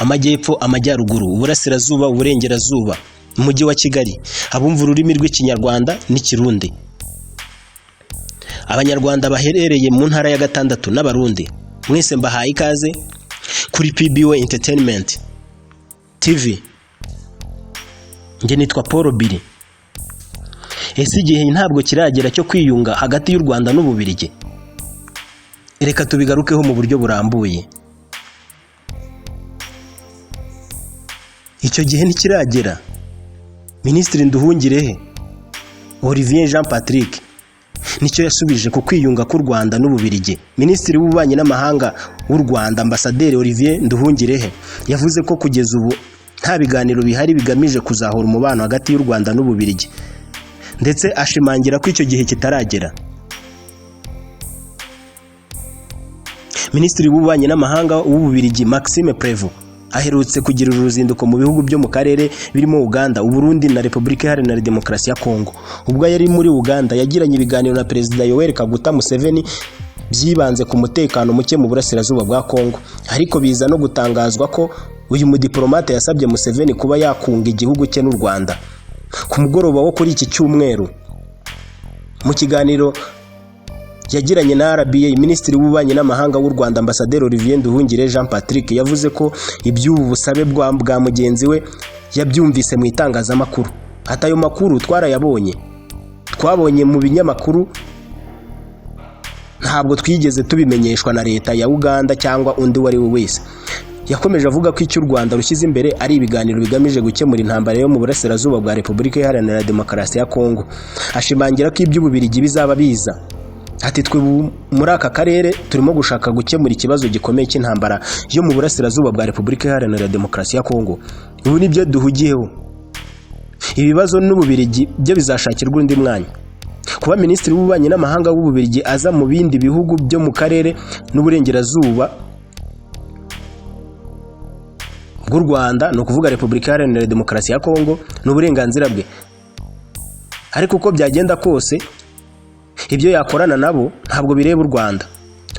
amajyepfo, amajyaruguru, uburasirazuba, uburengerazuba, umujyi wa Kigali, abumva ururimi rw'ikinyarwanda n'ikirundi, abanyarwanda baherereye mu ntara ya gatandatu n'abarundi, mwese mbahaye ikaze kuri PBO Entertainment TV. Nge nitwa Paul Biri. Ese igihe ntabwo kiragera cyo kwiyunga hagati y'u Rwanda n'Ububiligi? Reka tubigarukeho mu buryo burambuye. Icyo gihe ntikiragera. Minisitiri Nduhungirehe Olivier Jean Patrick nicyo yasubije ku kwiyunga k'u Rwanda n'Ububiligi. Minisitiri w'ububanyi n'amahanga w'u Rwanda Ambasaderi Olivier Nduhungirehe yavuze ko kugeza ubu nta biganiro bihari bigamije kuzahura umubano hagati y'u Rwanda n'Ububiligi, ndetse ashimangira ko icyo gihe kitaragera. Minisitiri w'ububanyi n'amahanga w'Ububiligi Maxime Prévost aherutse kugira uruzinduko mu bihugu byo mu karere birimo Uganda, Uburundi na Repubulika Iharanira Demokarasi ya Kongo. Ubwo yari muri Uganda yagiranye ibiganiro na Perezida Yoweri Kaguta Museveni byibanze ku mutekano muke mu burasirazuba bwa Kongo, ariko biza no gutangazwa ko uyu mudiplomate yasabye Museveni kuba yakunga igihugu cye n'u Rwanda. Ku mugoroba wo kuri iki cyumweru, mu kiganiro yagiranye na RBA, Minisitiri w'ububanyi n'amahanga w'u Rwanda Ambasaderi Olivier Nduhungirehe Jean Patrick yavuze ko iby'ubu busabe bwa mugenzi we yabyumvise mu itangazamakuru. Ati ayo makuru twarayabonye, twabonye mu binyamakuru, ntabwo twigeze tubimenyeshwa na leta ya Uganda cyangwa undi wari we wese. Yakomeje avuga ko icyo u Rwanda rushyize imbere ari ibiganiro bigamije gukemura intambara yo mu burasirazuba bwa Repubulika Iharanira Demokarasi ya Kongo. Ashimangira ko iby'Ububiligi bizaba biza. Ati twe muri aka karere turimo gushaka gukemura ikibazo gikomeye cy'intambara yo mu burasirazuba bwa Repubulika Iharanira Demokarasi ya Kongo. Ubu nibyo duhugiyeho. Ibibazo n'Ububiligi byo bizashakirwa undi mwanya. Kuba Minisitiri w'ububanyi n'amahanga w'Ububiligi aza mu bindi bihugu byo mu karere n'uburengerazuba bw'u Rwanda, no kuvuga Repubulika Iharanira Demokarasi ya Kongo, n'uburenganzira bwe. Ariko uko byagenda kose, ibyo yakorana nabo ntabwo bireba u Rwanda.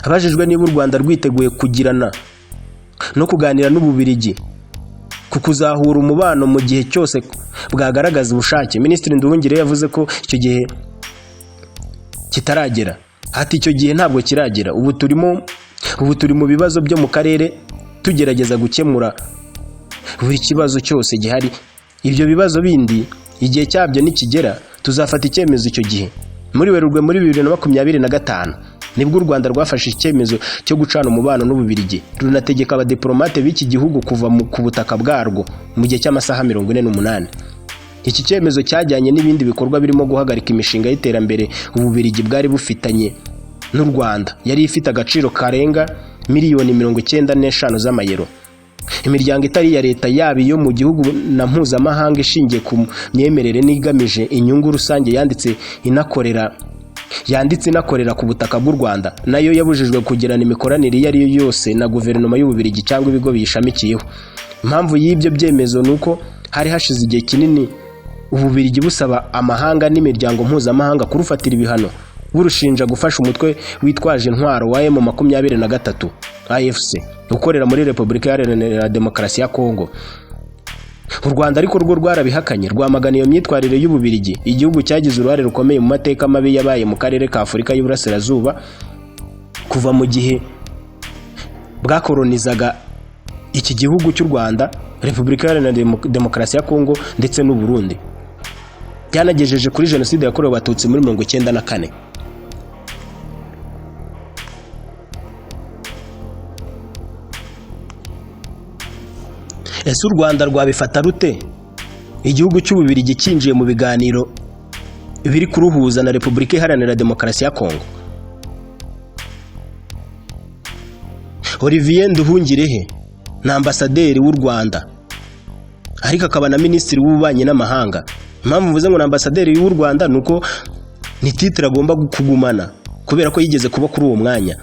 Abajijwe niba u Rwanda rwiteguye kugirana no kuganira n'Ububiligi ku kuzahura umubano mu gihe cyose bwagaragaza ubushake, Minisitiri Nduhungirehe yavuze ko icyo gihe kitaragera. Ati icyo gihe ntabwo kiragera. Ubu turi mu bibazo byo mu karere tugerageza gukemura buri kibazo cyose gihari. Ibyo bibazo bindi igihe cyabyo nikigera tuzafata icyemezo. Icyo gihe muri Werurwe muri 2025 nibwo u Rwanda rwafashe icyemezo cyo gucana umubano n'Ububiligi, runategeka abadiplomate b'iki gihugu kuva ku butaka bwarwo mu gihe cy'amasaha 48. Iki cyemezo cyajyanye n'ibindi bikorwa birimo guhagarika imishinga y'iterambere Ububiligi bwari bufitanye n'u Rwanda yari ifite agaciro karenga miliyoni 95 z'amayero. Imiryango itari ya leta yaba iyo mu gihugu na mpuzamahanga ishingiye ku myemerere n'igamije inyungu rusange yanditse inakorera ku butaka bw'u Rwanda, nayo yabujijwe kugirana imikoranire iyo ari yo yose na guverinoma y'Ububiligi cyangwa ibigo biyishamikiyeho. Impamvu y'ibyo byemezo nuko hari hashize igihe kinini Ububiligi busaba amahanga n'imiryango mpuzamahanga kurufatira ibihano, burushinja gufasha umutwe witwaje intwaro wa M23 AFC ukorera muri Repubulika Iharanira Demokarasi ya Kongo. U Rwanda ariko rwo rwarabihakanye, rwamagana iyo myitwarire y'Ububiligi. Igihugu cyagize uruhare rukomeye mu mateka mabi yabaye mu karere ka Afurika y'Uburasirazuba kuva mu gihe bwakolonizaga iki gihugu cy'u Rwanda, Repubulika Iharanira Demokarasi ya Kongo ndetse n'u Burundi. Byanagejeje kuri Jenoside yakorewe Abatutsi muri 1994. Ese u Rwanda rwabifata rute igihugu cy'Ububiligi cyinjiye mu biganiro biri kuruhuza na Repubulika Iharanira Demokarasi ya Kongo? Olivier Nduhungirehe na Ambasaderi w'u Rwanda, ariko akaba na Minisitiri w'ububanyi n'amahanga. Impamvu mvuze ngo na Ambasaderi w'u Rwanda nuko ni titre agomba kugumana kubera ko yigeze kuba kuri uwo mwanya.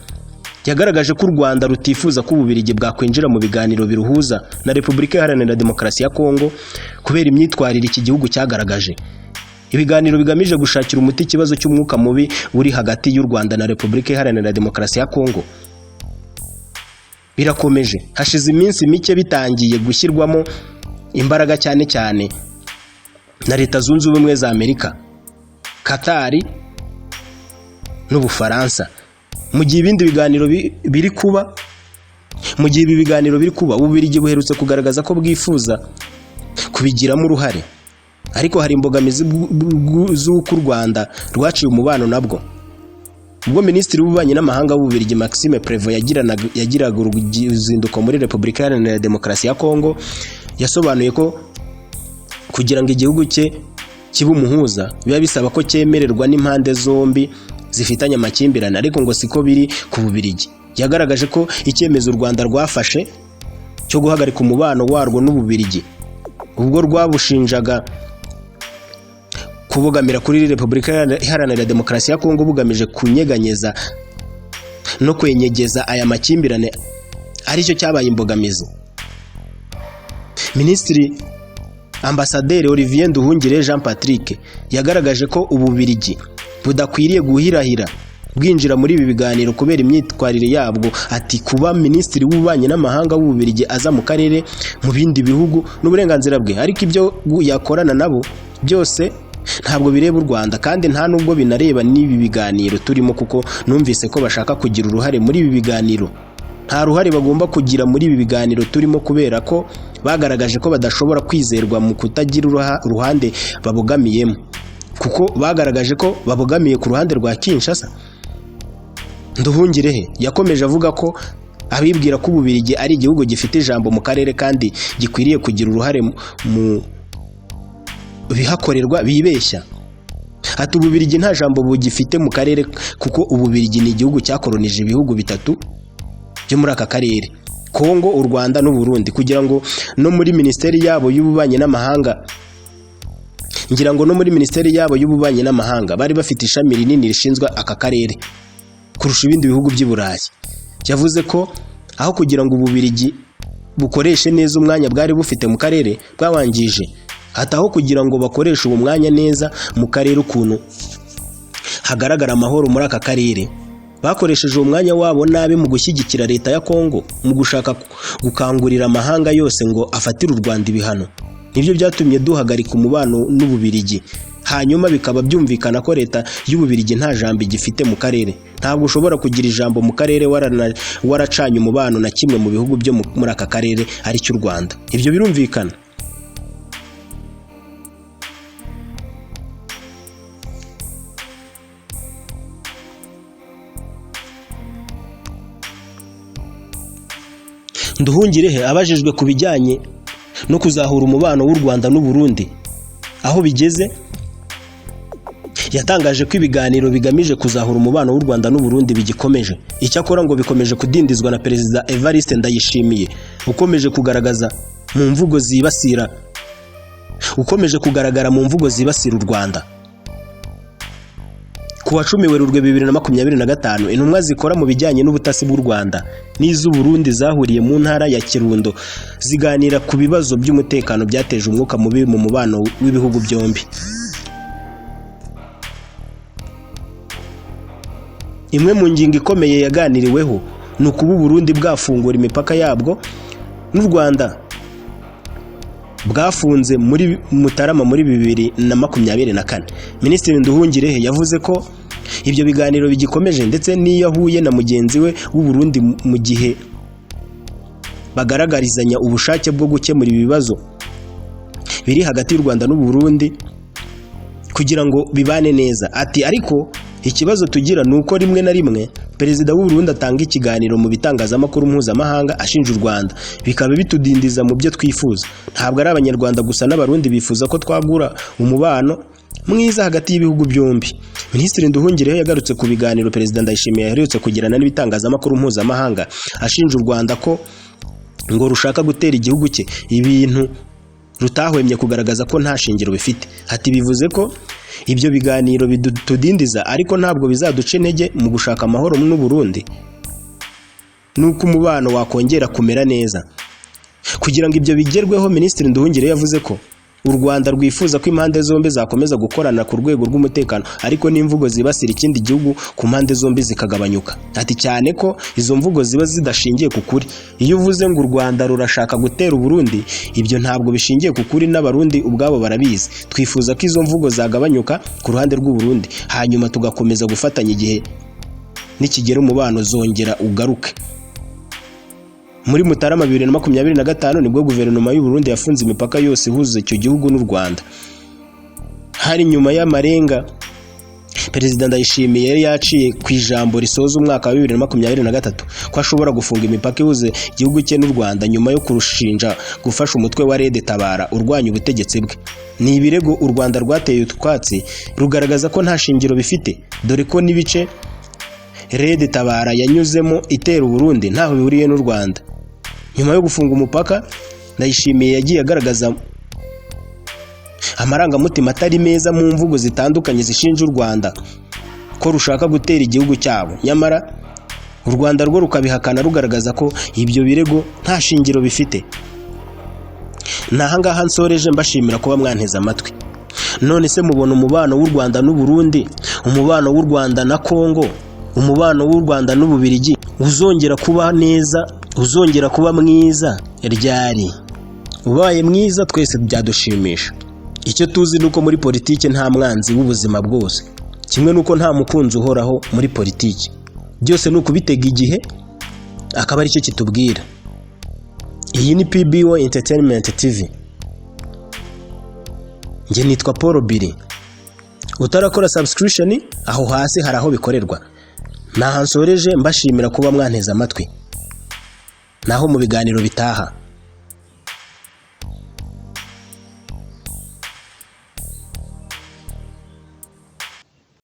Yagaragaje ko u Rwanda rutifuza ko Ububiligi bwakwinjira mu biganiro biruhuza na Repubulika Iharanira Demokarasi ya Kongo kubera imyitwarire iki gihugu cyagaragaje. Ibiganiro bigamije gushakira umuti ikibazo cy'umwuka mubi uri hagati y'u Rwanda na Repubulika Iharanira Demokarasi ya Kongo. birakomeje. Hashize iminsi mike bitangiye gushyirwamo imbaraga cyane cyane na Leta Zunze Ubumwe za Amerika, Katari n'Ubufaransa. Mu gihe ibindi biganiro biri kuba, Ububiligi buherutse kugaragaza ko bwifuza kubigiramo uruhare, ariko hari imbogamizi z'uko u Rwanda rwaciye umubano nabwo. Ubwo Minisitiri w'Ububanyi n'Amahanga w'Ububiligi Maxime Prévost yagiraga uruzinduko muri Repubulika Iharanira Demokarasi ya Kongo, yasobanuye ko kugira ngo igihugu cye kibe umuhuza biba bisaba ko cyemererwa n'impande zombi zifitanye amakimbirane, ariko ngo siko biri ku Bubiligi. Yagaragaje ko icyemezo u Rwanda rwafashe cyo guhagarika umubano warwo n'Ububiligi, ubwo rwabushinjaga kubogamira kuri Repubulika Iharanira Demokarasi ya Kongo bugamije kunyeganyeza no kwenyegeza aya makimbirane, aricyo cyabaye imbogamizi. Minisitiri Ambasaderi Olivier Nduhungire Jean Patrick yagaragaje ko Ububiligi budakwiriye guhirahira bwinjira muri ibi biganiro kubera imyitwarire yabwo. Ati kuba Minisitiri w'Ububanyi n'Amahanga w'Ububiligi aza mu karere mu bindi bihugu n'uburenganzira bwe, ariko ibyo yakorana nabo byose ntabwo bireba u Rwanda, kandi nta nubwo binareba n'ibi biganiro turimo, kuko numvise ko bashaka kugira uruhare muri ibi biganiro. Nta ruhare bagomba kugira muri ibi biganiro turimo, kubera ko bagaragaje ko badashobora kwizerwa mu kutagira uruhande babogamiyemo, kuko bagaragaje ko babogamiye ku ruhande rwa Kinshasa. Nduhungirehe yakomeje avuga ko abibwira ko Ububiligi ari igihugu gifite ijambo mu karere kandi gikwiriye kugira uruhare mu bihakorerwa bibeshya. Ati Ububiligi nta jambo bugifite mu karere, kuko Ububiligi ni igihugu cyakolonije ibihugu bitatu byo muri aka karere, Kongo, u Rwanda n'u Burundi, kugira ngo no muri Minisiteri yabo y'Ububanyi n'Amahanga bari bafite ishami rinini rishinzwe aka karere kurusha ibindi bihugu by'i Burayi. Yavuze ko aho kugira ngo Ububiligi bukoreshe neza umwanya bwari bufite mu karere bwawangije, hataho kugira ngo bakoreshe uwo mwanya neza mu karere ukuntu hagaragara amahoro muri aka karere, bakoresheje uwo mwanya wabo nabi mu gushyigikira Leta ya Kongo, mu gushaka gukangurira amahanga yose ngo afatire u Rwanda ibihano. Nibyo byatumye duhagarika umubano n'Ububiligi, hanyuma bikaba byumvikana ko Leta y'Ububiligi nta jambo igifite mu karere. Ntabwo ushobora kugira ijambo mu karere waracanye umubano na kimwe mu bihugu byo muri aka karere ari cy'u Rwanda. Ibyo birumvikana. Nduhungirehe abajijwe ku bijyanye no kuzahura umubano w'u Rwanda n'u Burundi aho bigeze, yatangaje ko ibiganiro bigamije kuzahura umubano w'u Rwanda n'u Burundi bigikomeje. Icyakora ngo bikomeje kudindizwa na Perezida Evariste Ndayishimiye ukomeje kugaragara mu mvugo zibasira u Rwanda. Ku wa 10 Werurwe 2025 intumwa zikora mu bijyanye n'ubutasi bw'u Rwanda n'iz'u Burundi zahuriye mu ntara ya Kirundo ziganira ku bibazo by'umutekano byateje umwuka mubi mu mubano w'ibihugu byombi. Imwe mu ngingo ikomeye yaganiriweho ni ukuba u Burundi bwafungura imipaka yabwo n'u Rwanda bwafunze muri Mutarama muri 2024. Minisitiri Nduhungirehe yavuze ko ibyo biganiro bigikomeje, ndetse n'iyo ahuye na mugenzi we w'u Burundi mu gihe bagaragarizanya ubushake bwo gukemura ibibazo biri hagati y'u Rwanda n'u Burundi kugira ngo bibane neza. Ati ariko ikibazo tugira ni uko rimwe na rimwe Perezida w'u Burundi atanga ikiganiro mu bitangazamakuru mpuzamahanga ashinja u Rwanda, bikaba bitudindiza mu byo twifuza. Ntabwo ari Abanyarwanda gusa n'Abarundi bifuza ko twagura umubano mwiza hagati y'ibihugu byombi. Minisitiri Nduhungirehe yagarutse ku biganiro Perezida Ndayishimiye yaherutse kugirana n'ibitangazamakuru mpuzamahanga ashinja u Rwanda ko ngo rushaka gutera igihugu cye, ibintu rutahwemye kugaragaza ko nta shingiro bifite. Ati bivuze ko ibyo biganiro bidudindiza, ariko ntabwo bizaduca intege mu gushaka amahoro n'u Burundi, nuko umubano wakongera kumera neza. Kugira ngo ibyo bigerweho, Minisitiri Nduhungirehe yavuze ko u Rwanda rwifuza ko impande zombi zakomeza gukorana ku rwego rw'umutekano, ariko n'imvugo zibasira ikindi gihugu ku mpande zombi zikagabanyuka. Ati cyane ko izo mvugo ziba zidashingiye ku kuri. Iyo uvuze ngo u Rwanda rurashaka gutera u Burundi, ibyo ntabwo bishingiye ku kuri, n'abarundi ubwabo barabizi. Twifuza ko izo mvugo zagabanyuka ku ruhande rw'u Burundi, hanyuma tugakomeza gufatanya igihe nikigera umubano zongera ugaruke. Muri Mutarama 2025 nibwo guverinoma y'u Burundi yafunze imipaka yose ihuza icyo gihugu n'u Rwanda. Hari nyuma y'amarenga Perezida Ndayishimiye yari yaciye ku ijambo risoza umwaka wa 2023 ko ashobora gufunga imipaka ihuza igihugu cye n'u Rwanda nyuma yo kurushinja gufasha umutwe wa Red Tabara urwanya ubutegetsi bwe. Ni ibirego u Rwanda rwateye utwatsi rugaragaza ko nta shingiro bifite, dore ko n'ibice Red Tabara yanyuzemo itera u Burundi ntaho bihuriye n'u Rwanda. Nyuma yo gufunga umupaka, Ndayishimiye yagiye agaragaza amarangamutima atari meza mu mvugo zitandukanye zishinja u Rwanda ko rushaka gutera igihugu cyabo, nyamara u Rwanda rwo rukabihakana rugaragaza ko ibyo birego nta shingiro bifite. Nahangaha nsoreje mbashimira kuba mwanteze amatwi. None se mubona umubano w'u Rwanda n'u Burundi, umubano w'u Rwanda na Kongo, umubano w'u Rwanda n'u Bubiligi uzongera kuba neza, uzongera kuba mwiza ryari? Ubaye mwiza twese byadushimisha. Icyo tuzi nuko muri politiki nta mwanzi w'ubuzima bwose, kimwe nuko nta mukunzi uhoraho muri politiki. Byose nuko bitega igihe akaba ari cyo kitubwira. Iyi ni PBO Entertainment TV. Nge nitwa Paul Billy. Utarakora subscription aho hasi hari aho bikorerwa. Nahansoreje mbashimira kuba mwanteze amatwi. Naho mu biganiro bitaha.